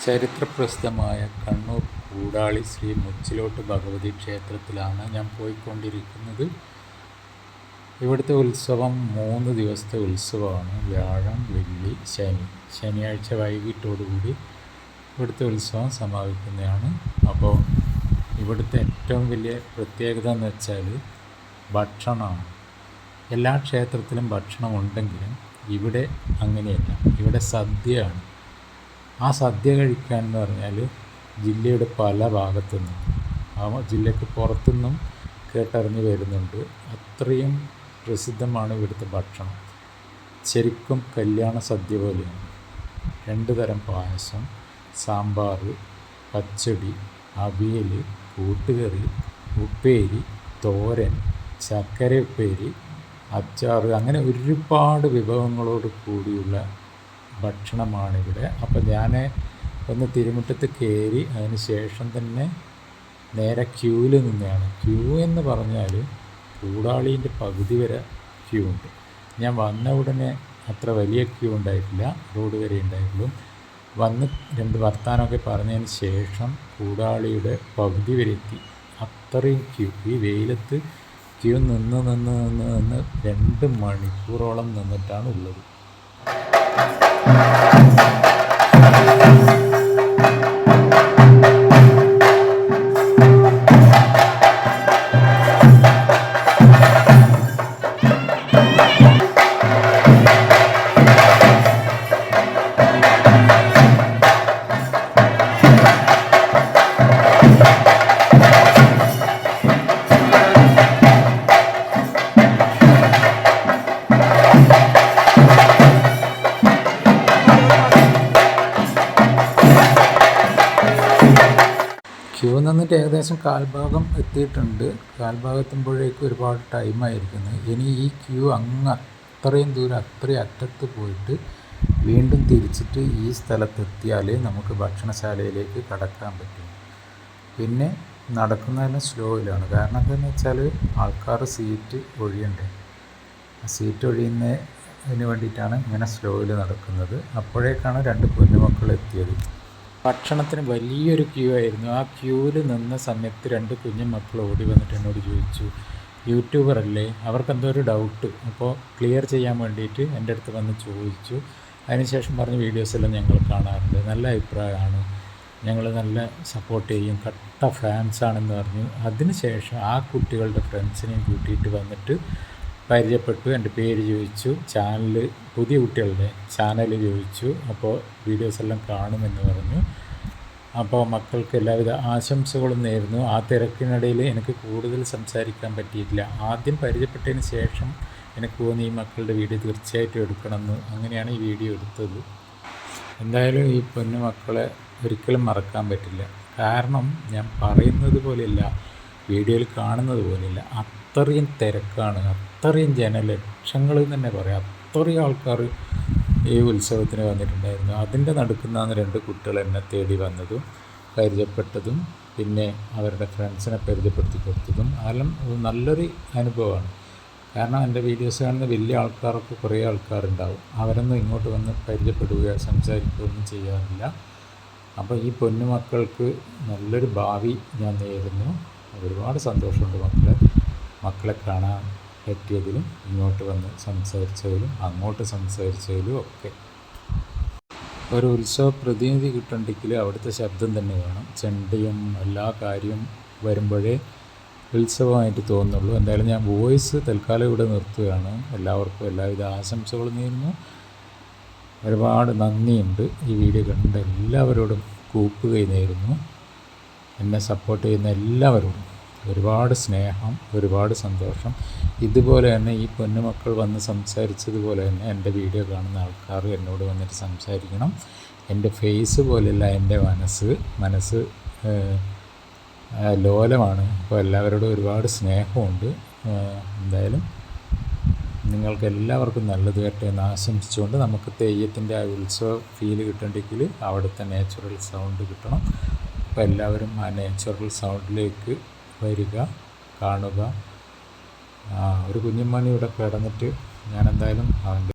ചരിത്രപ്രസിദ്ധമായ കണ്ണൂർ കൂടാളി ശ്രീ മുച്ചിലോട്ട് ഭഗവതി ക്ഷേത്രത്തിലാണ് ഞാൻ പോയിക്കൊണ്ടിരിക്കുന്നത്. ഇവിടുത്തെ ഉത്സവം 3 ദിവസത്തെ ഉത്സവമാണ്. വ്യാഴം, വെള്ളി, ശനിയാഴ്ച വൈകിട്ടോടുകൂടി ഇവിടുത്തെ ഉത്സവം സമാപിക്കുന്നതാണ്. അപ്പോൾ ഇവിടുത്തെ ഏറ്റവും വലിയ പ്രത്യേകത എന്ന് വെച്ചാൽ ഭക്ഷണമാണ്. എല്ലാ ക്ഷേത്രത്തിലും ഭക്ഷണം ഉണ്ടെങ്കിലും ഇവിടെ അങ്ങനെയല്ല. ഇവിടെ സദ്യയാണ്. ആ സദ്യ കഴിക്കാൻ എന്ന് പറഞ്ഞാൽ ജില്ലയുടെ പല ഭാഗത്തുനിന്നും, ആ ജില്ലയ്ക്ക് പുറത്തുനിന്നും കേട്ടറിഞ്ഞ് വരുന്നുണ്ട്. അത്രയും പ്രസിദ്ധമാണ് ഇവിടുത്തെ ഭക്ഷണം. ശരിക്കും കല്യാണ സദ്യ പോലെയാണ്. 2 തരം പായസം, സാമ്പാർ, പച്ചടി, അവിയൽ, കൂട്ടുകറി, ഉപ്പേരി, തോരൻ, ശർക്കര ഉപ്പേരി, അച്ചാർ, അങ്ങനെ ഒരുപാട് വിഭവങ്ങളോട് കൂടിയുള്ള ഭക്ഷണമാണിവിടെ. അപ്പോൾ ഞാൻ ഒന്ന് തിരുമുറ്റത്ത് കയറി അതിന് ശേഷം തന്നെ നേരെ ക്യൂവിൽ നിന്നാണ്. ക്യൂ എന്ന് പറഞ്ഞാൽ കൂടാളീൻ്റെ പകുതി വരെ ക്യൂ ഉണ്ട്. ഞാൻ വന്ന ഉടനെ അത്ര വലിയ ക്യൂ ഉണ്ടായിട്ടില്ല, റോഡ് വരെ ഉണ്ടായിട്ടുള്ളൂ. വന്ന് 2 വർത്താനമൊക്കെ പറഞ്ഞതിന് ശേഷം കൂടാളിയുടെ പകുതി വരെ എത്തി. അത്രയും ക്യൂ. ഈ വെയിലത്ത് ക്യൂ നിന്ന് 2 മണിക്കൂറോളം നിന്നിട്ടാണ് ഉള്ളത്. ക്യൂ നിന്നിട്ട് ഏകദേശം കാൽഭാഗം എത്തിയിട്ടുണ്ട്. കാൽഭാഗത്തുമ്പോഴേക്കും ഒരുപാട് ടൈമായിരിക്കുന്നത്. ഇനി ഈ ക്യൂ അത്രയും ദൂരം അത്രയും അറ്റത്ത് പോയിട്ട് വീണ്ടും തിരിച്ചിട്ട് ഈ സ്ഥലത്തെത്തിയാലേ നമുക്ക് ഭക്ഷണശാലയിലേക്ക് കടക്കാൻ പറ്റും. പിന്നെ നടക്കുന്നതെല്ലാം സ്ലോയിലാണ്. കാരണം എന്താണെന്ന് വെച്ചാൽ ആൾക്കാർ സീറ്റ് ഒഴിയണ്ടേ. ആ സീറ്റ് ഒഴിയുന്നതിന് വേണ്ടിയിട്ടാണ് ഇങ്ങനെ സ്ലോയിൽ നടക്കുന്നത്. അപ്പോഴേക്കാണ് 2 കുഞ്ഞുമക്കൾ എത്തിയത്. ഭക്ഷണത്തിന് വലിയൊരു ക്യൂ ആയിരുന്നു. ആ ക്യൂവിൽ നിന്ന സമയത്ത് 2 കുഞ്ഞുമക്കൾ ഓടി വന്നിട്ട് എന്നോട് ചോദിച്ചു, യൂട്യൂബർ അല്ലേ? അവർക്കെന്തോ ഒരു ഡൗട്ട്. അപ്പോൾ ക്ലിയർ ചെയ്യാൻ വേണ്ടിയിട്ട് എൻ്റെ അടുത്ത് വന്ന് ചോദിച്ചു. അതിനുശേഷം പറഞ്ഞ് വീഡിയോസെല്ലാം ഞങ്ങൾ കാണാറുണ്ട്, നല്ല അഭിപ്രായമാണ്, ഞങ്ങൾ നല്ല സപ്പോർട്ട് ചെയ്യും, കട്ട ഫാൻസാണെന്ന് പറഞ്ഞു. അതിനുശേഷം ആ കുട്ടികളുടെ ഫ്രണ്ട്സിനെയും കൂട്ടിയിട്ട് വന്നിട്ട് പരിചയപ്പെട്ടു. എൻ്റെ പേര് ചോദിച്ചു, ചാനൽ, പുതിയ കുട്ടികളുടെ ചാനൽ ചോദിച്ചു. അപ്പോൾ വീഡിയോസെല്ലാം കാണുമെന്ന് പറഞ്ഞു. അപ്പോൾ മക്കൾക്ക് എല്ലാവിധ ആശംസകളും നേർന്നു. ആ തിരക്കിനിടയിൽ എനിക്ക് കൂടുതൽ സംസാരിക്കാൻ പറ്റിയിട്ടില്ല. ആദ്യം പരിചയപ്പെട്ടതിന് ശേഷം എനിക്ക് തോന്നി ഈ മക്കളുടെ വീഡിയോ തീർച്ചയായിട്ടും എടുക്കണമെന്ന്. അങ്ങനെയാണ് ഈ വീഡിയോ എടുത്തത്. എന്തായാലും ഈ പൊന്നു മക്കളെ ഒരിക്കലും മറക്കാൻ പറ്റില്ല. കാരണം ഞാൻ പറയുന്നത് പോലെയല്ല, വീഡിയോയിൽ കാണുന്നത് പോലെയല്ല. അത്രയും തിരക്കാണ്, അത്രയും ജനലക്ഷങ്ങൾ തന്നെ പറയാം. അത്രയും ആൾക്കാർ ഈ ഉത്സവത്തിന് വന്നിട്ടുണ്ടായിരുന്നു. അതിൻ്റെ നടുക്കുന്നാണ് 2 കുട്ടികൾ എന്നെ തേടി വന്നതും പരിചയപ്പെട്ടതും പിന്നെ അവരുടെ ഫ്രണ്ട്സിനെ പരിചയപ്പെടുത്തി കൊടുത്തതും എല്ലാം നല്ലൊരു അനുഭവമാണ്. കാരണം എൻ്റെ വീഡിയോസ് കാണുന്ന വലിയ ആൾക്കാർക്ക് കുറേ ആൾക്കാരുണ്ടാവും. അവരൊന്നും ഇങ്ങോട്ട് വന്ന് പരിചയപ്പെടുകയോ സംസാരിക്കുകയൊന്നും ചെയ്യാറില്ല. അപ്പോൾ ഈ പൊന്നുമക്കൾക്ക് നല്ലൊരു ഭാവി ഞാൻ നേരുന്നു. ഒരുപാട് സന്തോഷമുണ്ട് മക്കളെ കാണാൻ പറ്റിയതിലും ഇങ്ങോട്ട് വന്ന് സംസാരിച്ചതിലും അങ്ങോട്ട് സംസാരിച്ചതിലും ഒക്കെ. ഒരു ഉത്സവ പ്രതിനിധി കിട്ടണമെങ്കിൽ അവിടുത്തെ ശബ്ദം തന്നെ വേണം. ചെണ്ടയും എല്ലാ കാര്യവും വരുമ്പോഴേ ഉത്സവമായിട്ട് തോന്നുള്ളൂ. എന്തായാലും ഞാൻ വോയിസ് തൽക്കാലം ഇവിടെ നിർത്തുകയാണ്. എല്ലാവർക്കും എല്ലാവിധ ആശംസകളും നേരുന്നു. ഒരുപാട് നന്ദിയുണ്ട്. ഈ വീഡിയോ കണ്ട എല്ലാവരോടും കൂപ്പുകൈ നേരുന്നു. എന്നെ സപ്പോർട്ട് ചെയ്യുന്ന എല്ലാവരോടും ഒരുപാട് സ്നേഹം, ഒരുപാട് സന്തോഷം. ഇതുപോലെ തന്നെ ഈ പൊന്നുമക്കൾ വന്ന് സംസാരിച്ചതുപോലെ തന്നെ എൻ്റെ വീഡിയോ കാണുന്ന ആൾക്കാർ എന്നോട് വന്നിട്ട് സംസാരിക്കണം. എൻ്റെ ഫേസ് പോലെയല്ല എൻ്റെ മനസ്സ് ലോലമാണ്. അപ്പോൾ എല്ലാവരോടും ഒരുപാട് സ്നേഹമുണ്ട്. എന്തായാലും നിങ്ങൾക്ക് എല്ലാവർക്കും നല്ലത് വരട്ടെ എന്ന് ആശംസിച്ചുകൊണ്ട് നമുക്ക് തെയ്യത്തിൻ്റെ ആ ഉത്സവ ഫീൽ കിട്ടണമെങ്കിൽ അവിടുത്തെ നാച്ചുറൽ സൗണ്ട് കിട്ടണം. അപ്പോൾ എല്ലാവരും ആ നാച്ചുറൽ സൗണ്ടിലേക്ക് വരിക, കാണുക. ഒരു കുഞ്ഞുമണി ഇവിടെ കിടന്നിട്ട് ഞാനെന്തായാലും അവൻ്റെ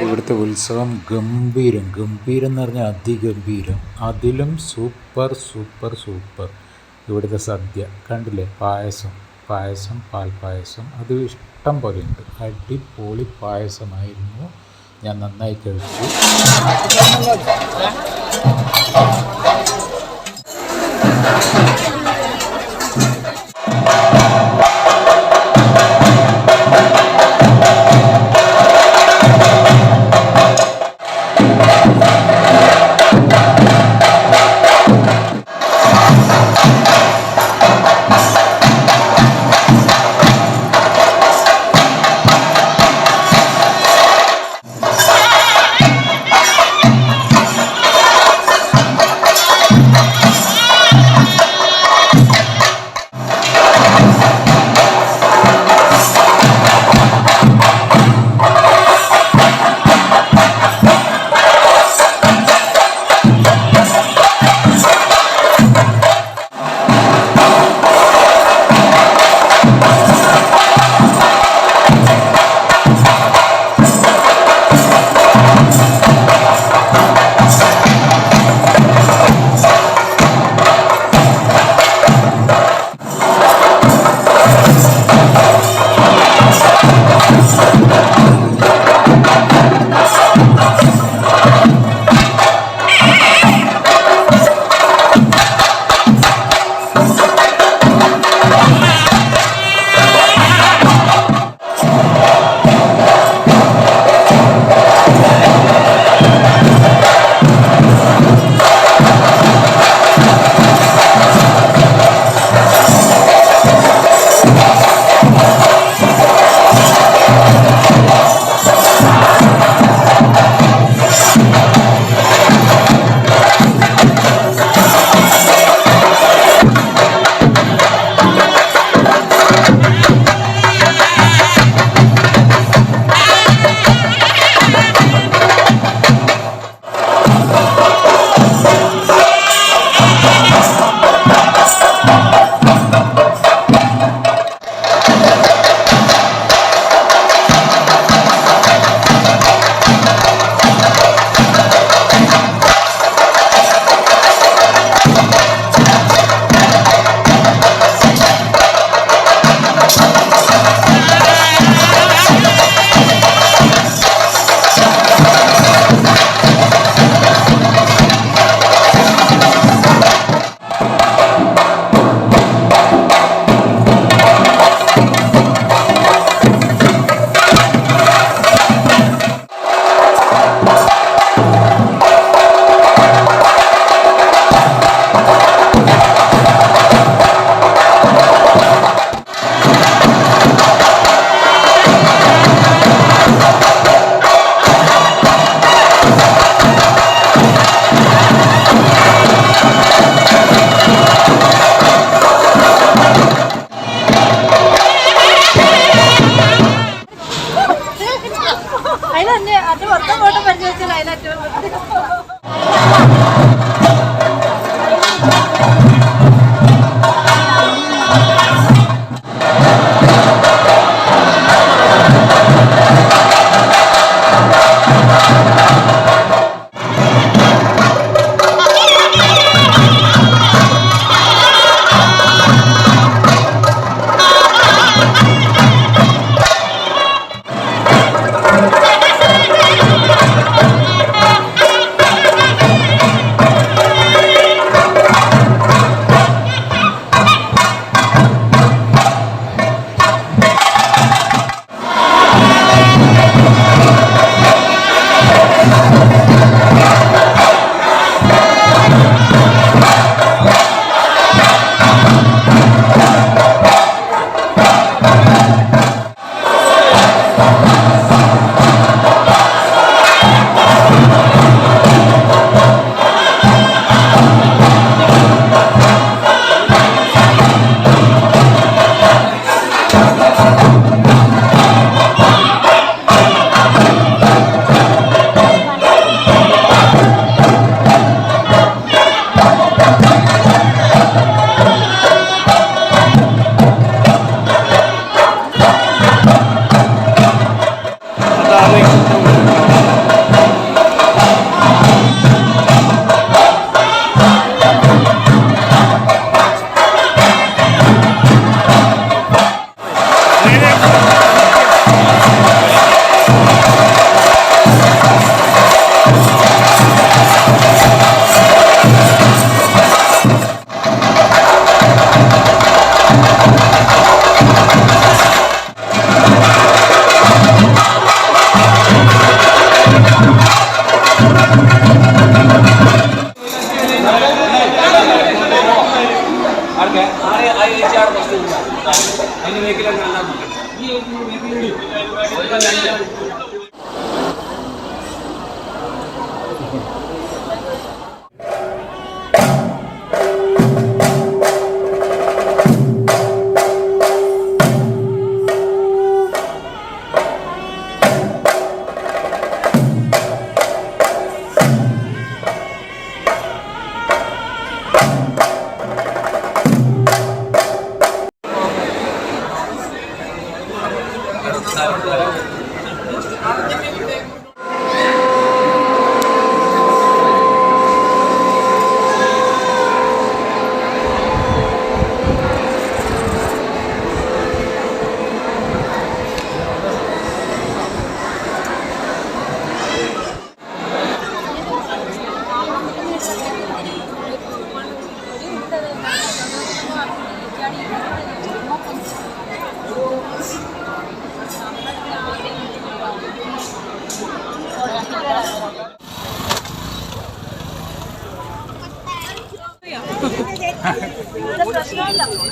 ഇവിടുത്തെ ഉത്സവം ഗംഭീരം എന്ന് പറഞ്ഞാൽ അതിഗംഭീരം. അതിലും സൂപ്പർ സൂപ്പർ സൂപ്പർ ഇവിടുത്തെ സദ്യ കണ്ടില്ലേ. പായസം പാൽപ്പായസം അത് ഇഷ്ടം പോലെയുണ്ട്. അടിപൊളി പായസമായിരുന്നു. ഞാൻ നന്നായി കഴിച്ചു.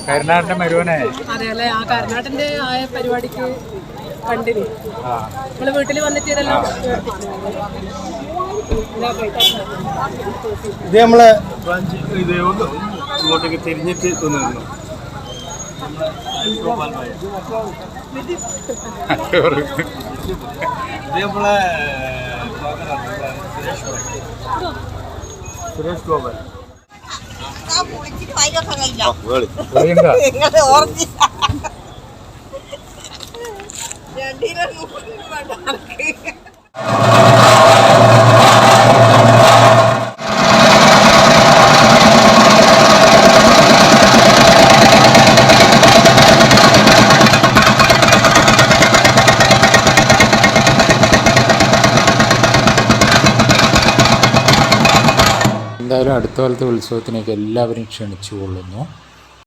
കരുനാടിന്റെ മരുവനെ അതെയല്ലേ, ആ കർണാടന്റെ ആയ പരിപാടിക്ക് കണ്ടിന് നമ്മള് വീട്ടിൽ വന്നിട്ട് ഇതെല്ലാം ഇത് നമ്മളെ ഇത് ഇങ്ങോട്ടേക്ക് തിരിഞ്ഞിട്ട് തോന്നുന്നു. ഇത് നമ്മളെ സുരേഷ് ഗോപൻ. എന്തായാലും അടുത്ത കാലത്തെ ഉത്സവത്തിനേക്ക് എല്ലാവരും ക്ഷണിച്ചു കൊള്ളുന്നു.